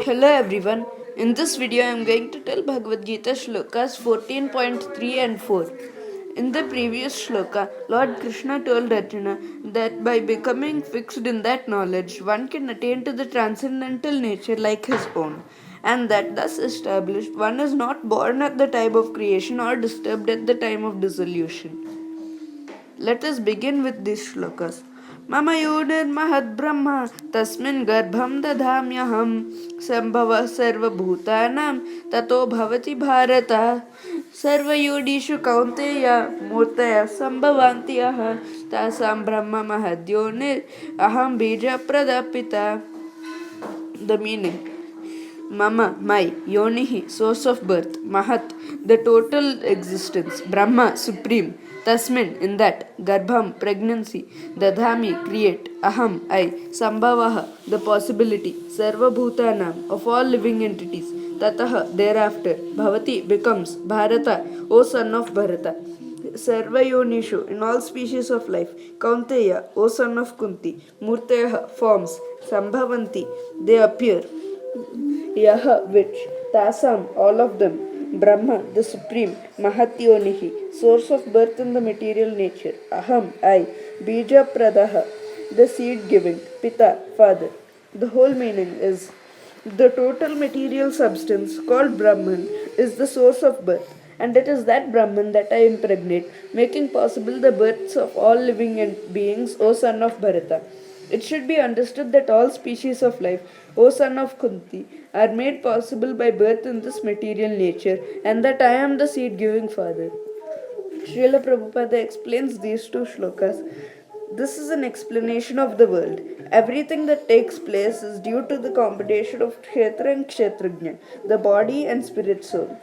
Hello everyone. In this video I am going to tell Bhagavad Gita slokas 14.3 and 4. In the previous shloka, Lord Krishna told Arjuna that by becoming fixed in that knowledge, one can attain to the transcendental nature like his own, and that thus established, one is not born at the time of creation or disturbed at the time of dissolution. Let us begin with these shlokas. मम योनिर्महद्ब्रह्म तस्मिन् गर्भं दधाम्यहं सम्भवः सर्वभूतानां ततो भवति भारत सर्वयोनिषु कौन्तेय मूर्तयः सम्भवन्ति यः तासां ब्रह्म महद्योनिर् अहं बीजप्रदः पिता. The meaning: Mama, my, Yonihi, source of birth, Mahat, the total existence, Brahma, supreme, Tasmin, in that, Garbham, pregnancy, Dadhami, create, Aham, I, Sambhavaha, the possibility, Sarva Bhutanam, of all living entities, Tataha, thereafter, Bhavati, becomes, Bharata, O son of Bharata. Sarvayonishu, in all species of life, Kaunteya, O son of Kunti, Murtayaha, forms, Sambhavanti, they appear, Yaha, which, Tasam, all of them, Brahma, the supreme, Mahatyonihi, source of birth in the material nature, Aham, I, Bija Pradaha, the seed giving, Pita, father. The whole meaning is the total material substance called Brahman is the source of birth, and it is that Brahman that I impregnate, making possible the births of all living beings, O son of Bharata. It should be understood that all species of life, O son of Kunti, are made possible by birth in this material nature, and that I am the seed-giving father. Srila Prabhupada explains these two shlokas. This is an explanation of the world. Everything that takes place is due to the combination of Kshetra and Kshetrajna, the body and spirit soul.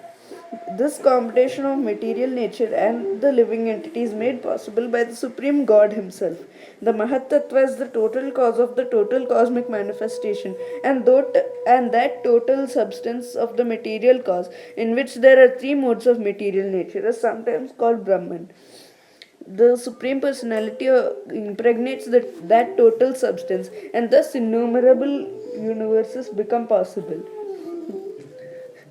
This combination of material nature and the living entity is made possible by the Supreme God Himself. The Mahat Tattva is the total cause of the total cosmic manifestation, and that total substance of the material cause, in which there are three modes of material nature, is sometimes called Brahman. The Supreme Personality impregnates that total substance, and thus innumerable universes become possible.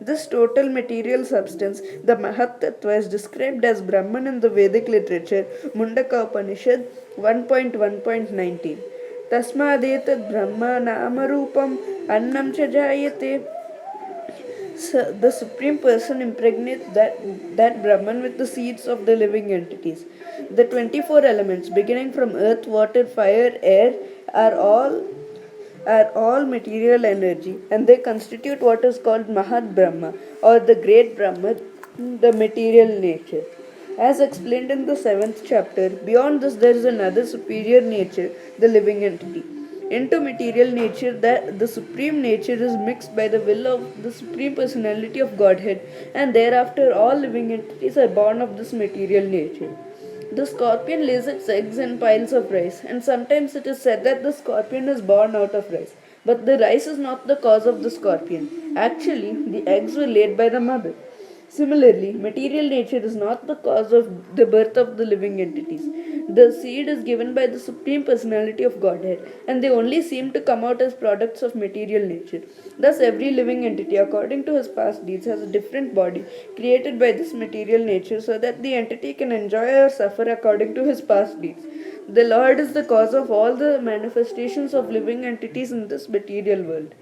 This total material substance, the Mahat Tattva, is described as Brahman in the Vedic literature, Mundaka Upanishad 1.1.19. Tasmadetat Brahma Namarupam Annam Chajayate. The Supreme Person impregnates that Brahman with the seeds of the living entities. The 24 elements, beginning from earth, water, fire, air, are all material energy, and they constitute what is called Mahat Brahma, or the great Brahma, the material nature. As explained in the 7th chapter, beyond this there is another superior nature, the living entity. Into material nature, that the supreme nature is mixed by the will of the Supreme Personality of Godhead, and thereafter all living entities are born of this material nature. The scorpion lays its eggs in piles of rice, and sometimes it is said that the scorpion is born out of rice. But the rice is not the cause of the scorpion. Actually, the eggs were laid by the mother. Similarly, material nature is not the cause of the birth of the living entities. The seed is given by the Supreme Personality of Godhead, and they only seem to come out as products of material nature. Thus, every living entity, according to his past deeds, has a different body created by this material nature so that the entity can enjoy or suffer according to his past deeds. The Lord is the cause of all the manifestations of living entities in this material world.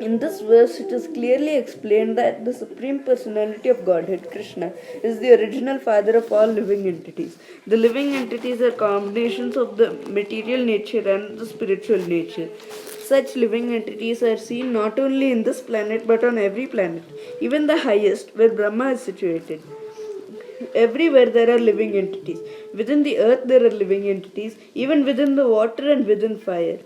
In this verse, it is clearly explained that the Supreme Personality of Godhead, Krishna, is the original father of all living entities. The living entities are combinations of the material nature and the spiritual nature. Such living entities are seen not only in this planet but on every planet, even the highest, where Brahma is situated. Everywhere there are living entities. Within the earth there are living entities, even within the water and within fire.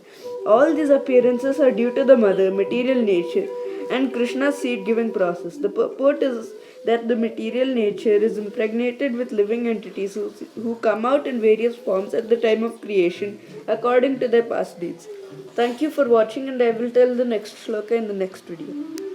All these appearances are due to the mother, material nature, and Krishna's seed-giving process. The purport is that the material nature is impregnated with living entities who come out in various forms at the time of creation according to their past deeds. Thank you for watching, and I will tell the next shloka in the next video.